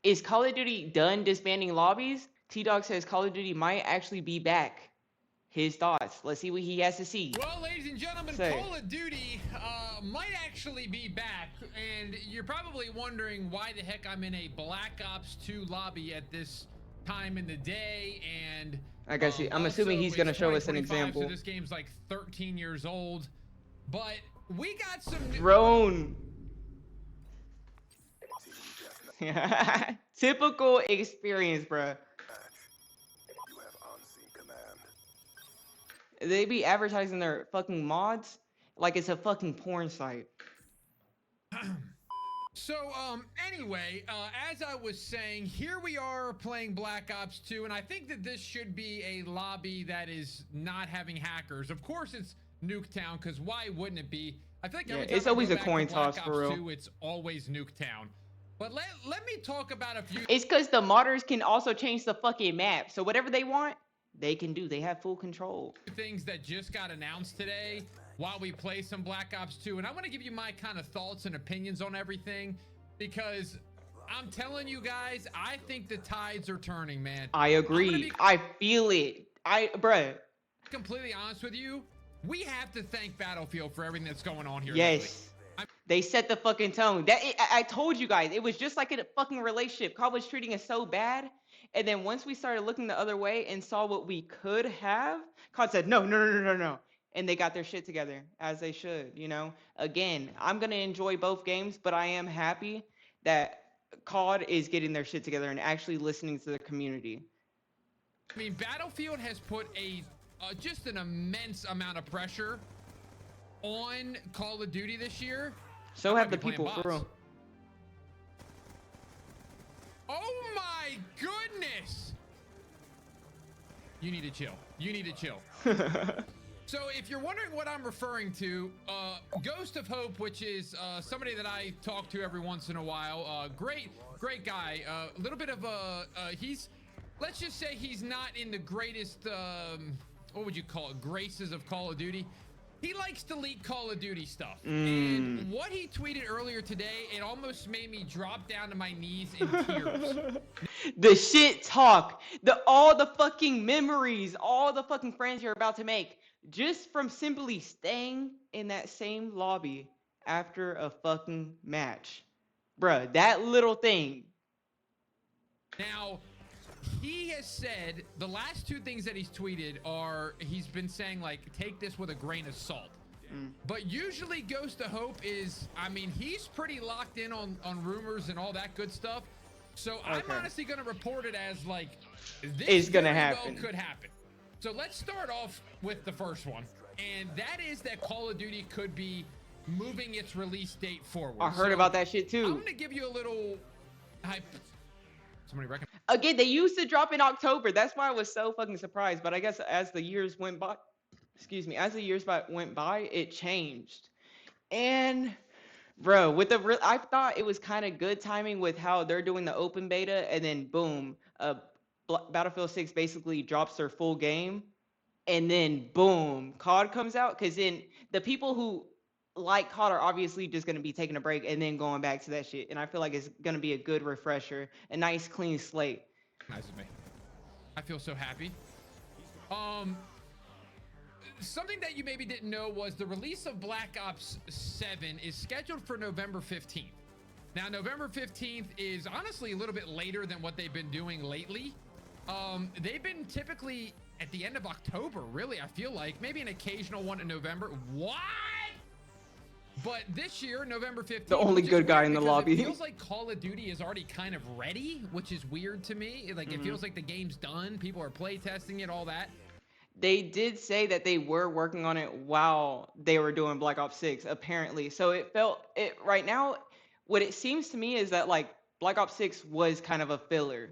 Is Call of Duty done disbanding lobbies? T-Dog says Call of Duty might actually be back. His thoughts. Let's see what he has to see. Well, ladies and gentlemen, Call of Duty might actually be back, and you're probably wondering why the heck I'm in a Black Ops 2 lobby at this time in the day, and I guess I'm assuming he's gonna show us an 2025, example. So this game's like 13 years old, but we got some drone. Typical experience, bruh. They be advertising their fucking mods like it's a fucking porn site. So, anyway, as I was saying, here we are playing Black Ops 2, and I think that this should be a lobby that is not having hackers. Of course, it's Nuketown, because why wouldn't it be? I think every time it's always I a go coin back to Black toss Ops for real. 2, it's always Nuketown. But let me talk about a few. It's because the modders can also change the fucking map, so whatever they want, they can do. They have full control. Things that just got announced today while we play some Black Ops 2, and I want to give you my kind of thoughts and opinions on everything, because I'm telling you guys, I think the tides are turning, man. I agree. I feel it. Bruh. Completely honest with you, we have to thank Battlefield for everything that's going on here. Yes. They set the fucking tone. I told you guys, it was just like a fucking relationship. COD was treating us so bad, and then once we started looking the other way and saw what we could have, COD said, no. And they got their shit together, as they should, you know? Again, I'm going to enjoy both games, but I am happy that COD is getting their shit together and actually listening to the community. I mean, Battlefield has put just an immense amount of pressure on Call of Duty this year. So have the people, for real. Oh my goodness! You need to chill. You need to chill. So if you're wondering what I'm referring to, Ghost of Hope, which is somebody that I talk to every once in a while, great guy. A little bit of let's just say he's not in the greatest, what would you call it, graces of Call of Duty. He likes to leak Call of Duty stuff. And what he tweeted earlier today, it almost made me drop down to my knees in tears. The shit talk, all the fucking memories, all the fucking friends you're about to make, just from simply staying in that same lobby after a fucking match. Bruh, that little thing. Now, he has said the last two things that he's tweeted are, he's been saying like, take this with a grain of salt. But usually Ghost of Hope is, I mean, he's pretty locked in on rumors and all that good stuff. So I'm honestly going to report it as like, this is going to happen. Well could happen. So let's start off with the first one. And that is that Call of Duty could be moving its release date forward. I heard about that shit too. I'm going to give you a little hype. Somebody reckon. Again, they used to drop in October. That's why I was so fucking surprised. But I guess as the years went by, went by, it changed. And bro, I thought it was kind of good timing with how they're doing the open beta, and then boom, Battlefield 6 basically drops their full game, and then boom, COD comes out. Because then the people who like COD are obviously just going to be taking a break and then going back to that shit. And I feel like it's going to be a good refresher, a nice clean slate. Nice of me. I feel so happy. Something that you maybe didn't know was the release of Black Ops 7 is scheduled for November 15th. Now, November 15th is honestly a little bit later than what they've been doing lately. They've been typically at the end of October, really, I feel like. Maybe an occasional one in November. What? But this year, November 15th, the only good guy in the lobby. It feels like Call of Duty is already kind of ready, which is weird to me. Like, it feels like the game's done. People are play testing it, all that. They did say that they were working on it while they were doing Black Ops 6, apparently. So right now, what it seems to me is that like Black Ops 6 was kind of a filler,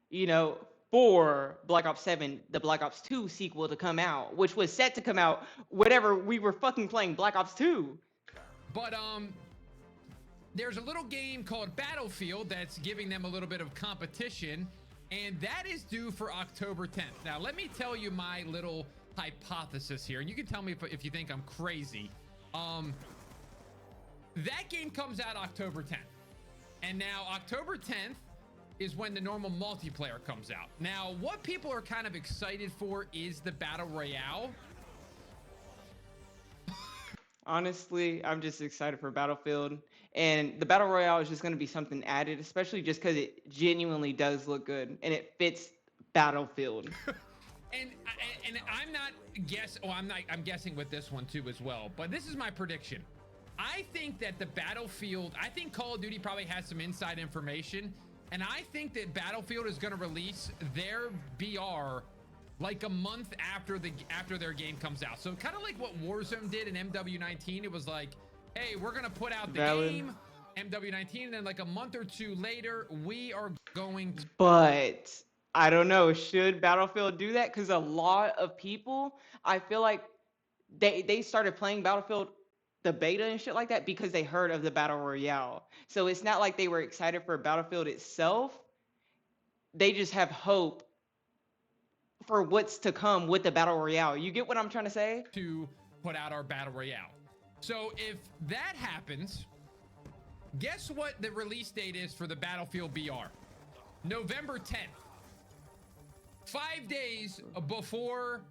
you know, for Black Ops 7, the Black Ops 2 sequel to come out, which was set to come out whatever we were fucking playing Black Ops 2. But there's a little game called Battlefield that's giving them a little bit of competition, and that is due for October 10th. Now, let me tell you my little hypothesis here, and you can tell me if you think I'm crazy. That game comes out October 10th. And now October 10th is when the normal multiplayer comes out. Now, what people are kind of excited for is the Battle Royale. Honestly, I'm just excited for Battlefield. And the Battle Royale is just going to be something added, especially just because it genuinely does look good and it fits Battlefield. And I'm not guessing. Oh, I'm guessing with this one too as well. But this is my prediction. I think that the Battlefield. I think Call of Duty probably has some inside information, and I think that Battlefield is going to release their BR like a month after their game comes out. So kind of like what Warzone did in MW19. It was like, hey, we're going to put out the game, MW19, and then like a month or two later, we are going to. But I don't know, should Battlefield do that? Because a lot of people, I feel like they started playing Battlefield, the beta and shit like that, because they heard of the Battle Royale. So it's not like they were excited for Battlefield itself. They just have hope for what's to come with the Battle Royale. You get what I'm trying to say? To put out our Battle Royale. So if that happens, guess what the release date is for the Battlefield BR? November 10th. 5 days before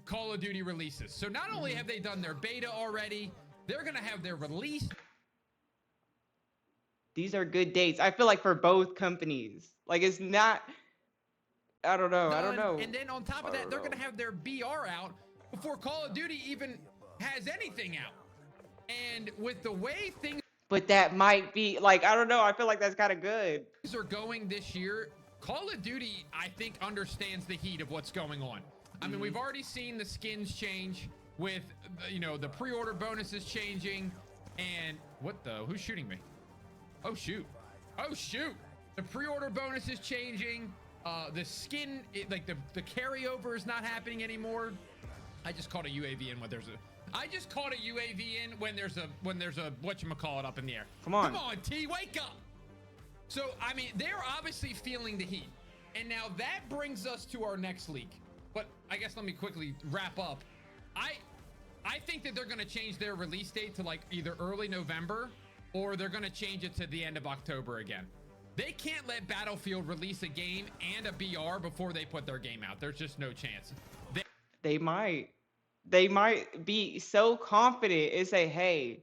Call of Duty releases. So not only have they done their beta already, they're going to have their release. These are good dates. I feel like for both companies. Like it's not, I don't know. And then on top of that, they're going to have their BR out before Call of Duty even has anything out. And with the way things... But that might be, like, I don't know. I feel like that's kind of good. Things are going this year. Call of Duty, I think, understands the heat of what's going on. I mean, we've already seen the skins change with, you know, the pre-order bonuses changing. And what the? Who's shooting me? Oh, shoot. Oh, shoot. The pre-order bonus is changing. The skin, like the carryover is not happening anymore. I just caught a UAV in when there's a... I just caught a UAV in when there's a whatchamacallit up in the air. Come on. Come on, T, wake up. So, I mean, they're obviously feeling the heat. And now that brings us to our next leak. But I guess let me quickly wrap up. I think that they're going to change their release date to like either early November or they're going to change it to the end of October again. They can't let Battlefield release a game and a BR before they put their game out. There's just no chance. They might be so confident and say, hey,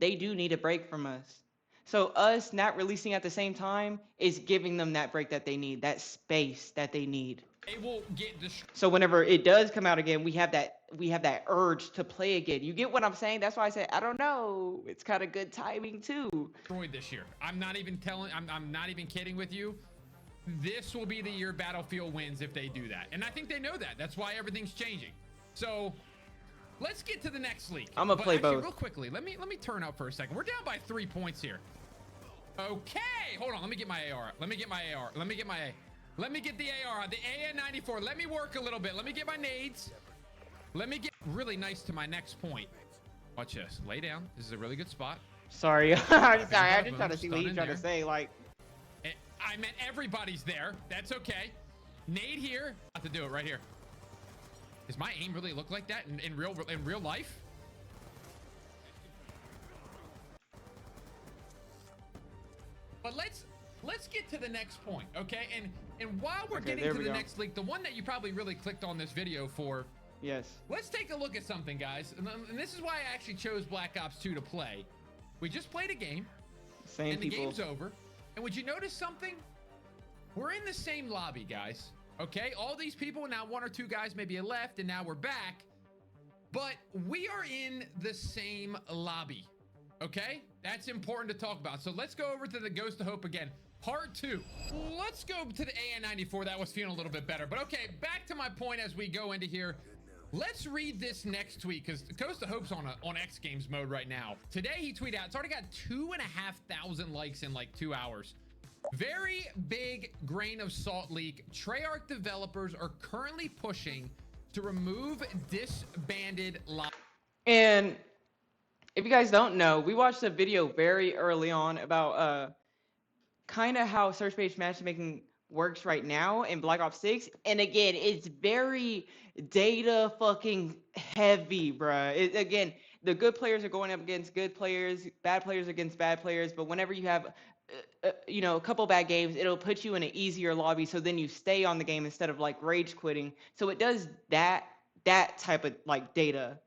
they do need a break from us. So us not releasing at the same time is giving them that break that they need, that space that they need. They will get so whenever it does come out again, we have that urge to play again. You get what I'm saying? That's why I said I don't know. It's kind of good timing too. Destroyed this year. I'm not even kidding with you. This will be the year Battlefield wins if they do that. And I think they know that. That's why everything's changing. So let's get to the next leak. I'm gonna play both. Real quickly, let me turn up for a second. We're down by 3 points here. Okay, hold on. Let me get my AR. Let me get my AR. Let me get the AR, the AN-94. Let me work a little bit. Let me get my nades. Let me get really nice to my next point. Watch this. Lay down. This is a really good spot. Sorry. I'm sorry. I just trying to see what you're trying to say. Like, I meant everybody's there. That's okay. Nade here. About to do it right here. Does my aim really look like that in real life? But let's get to the next point, okay? And while we're getting to the next leak, the one that you probably really clicked on this video for. Yes. Let's take a look at something, guys. And this is why I actually chose Black Ops 2 to play. We just played a game. Same people. The game's over. And would you notice something? We're in the same lobby, guys. Okay? All these people, now 1 or 2 guys maybe left, and now we're back. But we are in the same lobby. Okay? That's important to talk about. So let's go over to the Ghost of Hope again. Part 2. Let's go to the AN-94. That was feeling a little bit better. But okay, back to my point as we go into here. Let's read this next tweet because Ghost of Hope's on X Games mode right now. Today he tweeted out, it's already got 2,500 likes in like 2 hours. Very big grain of salt leak. Treyarch developers are currently pushing to remove Disbanded Lobbies. And if you guys don't know, we watched a video very early on about kind of how search-based matchmaking works right now in Black Ops 6. And again, it's very data fucking heavy, bruh. Again, the good players are going up against good players, bad players against bad players. But whenever you have you know, a couple bad games, it'll put you in an easier lobby, so then you stay on the game instead of like rage quitting. So it does that type of like data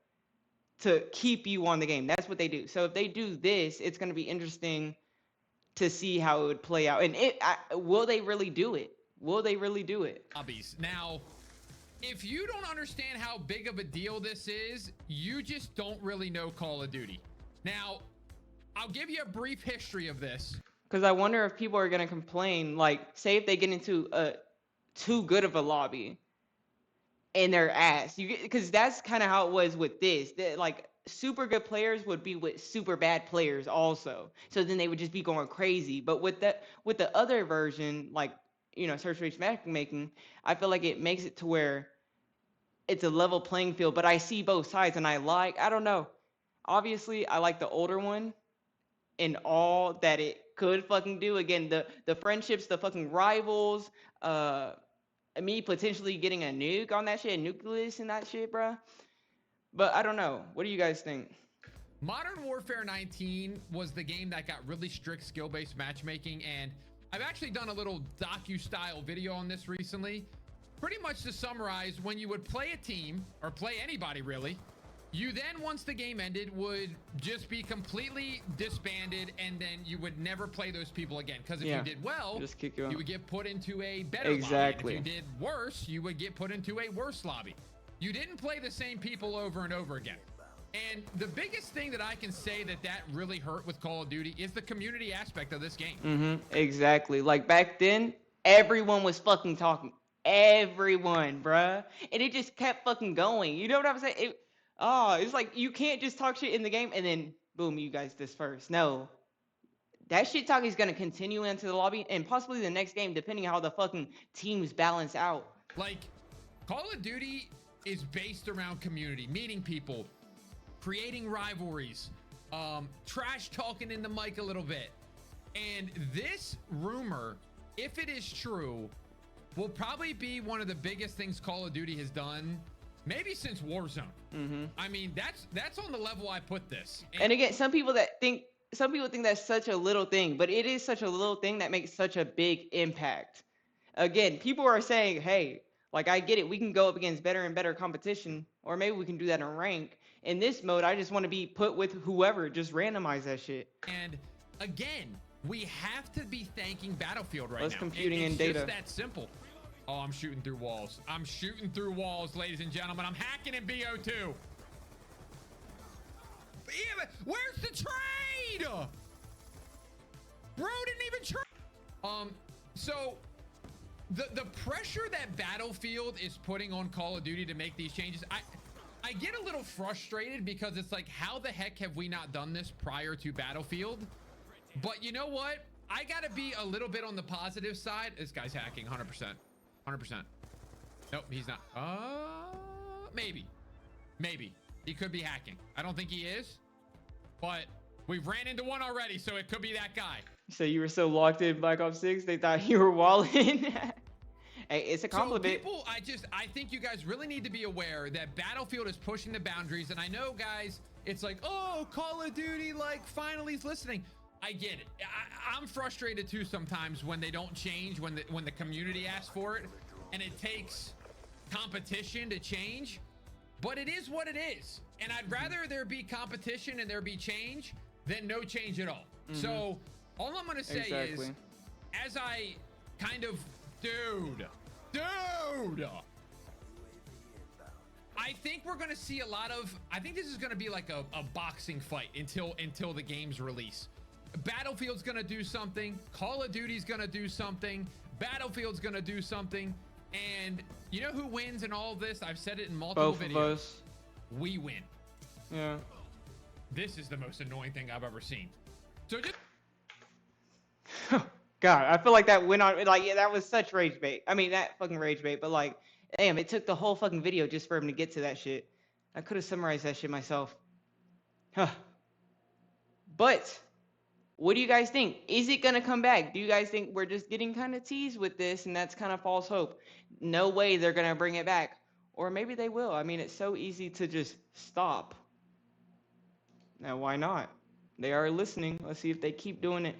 to keep you on the game. That's what they do. So if they do this, it's going to be interesting to see how it would play out. And will they really do it? Will they really do it? Lobbies. Now, if you don't understand how big of a deal this is, you just don't really know Call of Duty. Now, I'll give you a brief history of this. Because I wonder if people are going to complain, like, say if they get into a too good of a lobby and they're ass. Because that's kind of how it was with this. Like, super good players would be with super bad players also. So then they would just be going crazy. But with the other version, like, you know, search-based matchmaking, I feel like it makes it to where it's a level playing field. But I see both sides, and I don't know. Obviously, I like the older one and all that it could fucking do. Again, the friendships, the fucking rivals, me potentially getting a nuke on that shit, a nucleus and that shit, bruh. But I don't know. What do you guys think? Modern Warfare 19 was the game that got really strict skill-based matchmaking, and I've actually done a little docu-style video on this recently. Pretty much to summarize, when you would play a team, or play anybody really, you then, once the game ended, would just be completely disbanded, and then you would never play those people again. Because if you did well, just kick you out. You would get put into a better lobby. And if you did worse, you would get put into a worse lobby. You didn't play the same people over and over again. And the biggest thing that I can say that really hurt with Call of Duty is the community aspect of this game. Exactly. Like back then, everyone was fucking talking. Everyone, bruh. And it just kept fucking going. You know what I'm saying? It's like you can't just talk shit in the game and then boom, you guys disperse. No. That shit talking is gonna continue into the lobby and possibly the next game, depending on how the fucking teams balance out. Like, Call of Duty is based around community, meeting people, creating rivalries, trash talking in the mic a little bit. And this rumor, if it is true, will probably be one of the biggest things Call of Duty has done, maybe since Warzone. I mean, that's on the level I put this. And again, some people think that's such a little thing, but it is such a little thing that makes such a big impact. Again, people are saying, hey, like, I get it, we can go up against better and better competition, or maybe we can do that in rank. In this mode, I just want to be put with whoever, just randomize that shit. And again, we have to be thanking Battlefield right now. Less computing and data. It's just that simple. Oh, I'm shooting through walls. I'm shooting through walls, ladies and gentlemen. I'm hacking in BO2. Yeah, where's the trade? Bro didn't even trade. So the pressure that Battlefield is putting on Call of Duty to make these changes, I get a little frustrated because it's like, how the heck have we not done this prior to Battlefield? But you know what? I gotta be a little bit on the positive side. This guy's hacking 100%. 100%. Nope, he's not. Maybe. He could be hacking. I don't think he is, but we've ran into one already, so it could be that guy. So you were so locked in Black Ops 6, they thought you were walling. Hey, it's a compliment. So people, I think you guys really need to be aware that Battlefield is pushing the boundaries. And I know, guys, it's like, oh, Call of Duty, like, finally is listening. I get it. I'm frustrated too sometimes when they don't change, when the community asks for it, and it takes competition to change. But it is what it is. And I'd rather there be competition and there be change than no change at all. So all I'm going to say is, as I kind of, dude, I think we're going to see a lot of, I think this is going to be like a boxing fight until the game's release. Battlefield's going to do something. Call of Duty's going to do something. Battlefield's going to do something. And you know who wins in all of this? I've said it in multiple videos. Both of us. We win. Yeah. This is the most annoying thing I've ever seen. So just... God, I feel like that went on, like, yeah, that was such rage bait. I mean, that fucking rage bait, but like, damn, it took the whole fucking video just for him to get to that shit. I could have summarized that shit myself. But what do you guys think? Is it gonna come back? Do you guys think we're just getting kind of teased with this and that's kind of false hope? No way they're gonna bring it back. Or maybe they will. I mean, it's so easy to just stop. Now, why not? They are listening. Let's see if they keep doing it.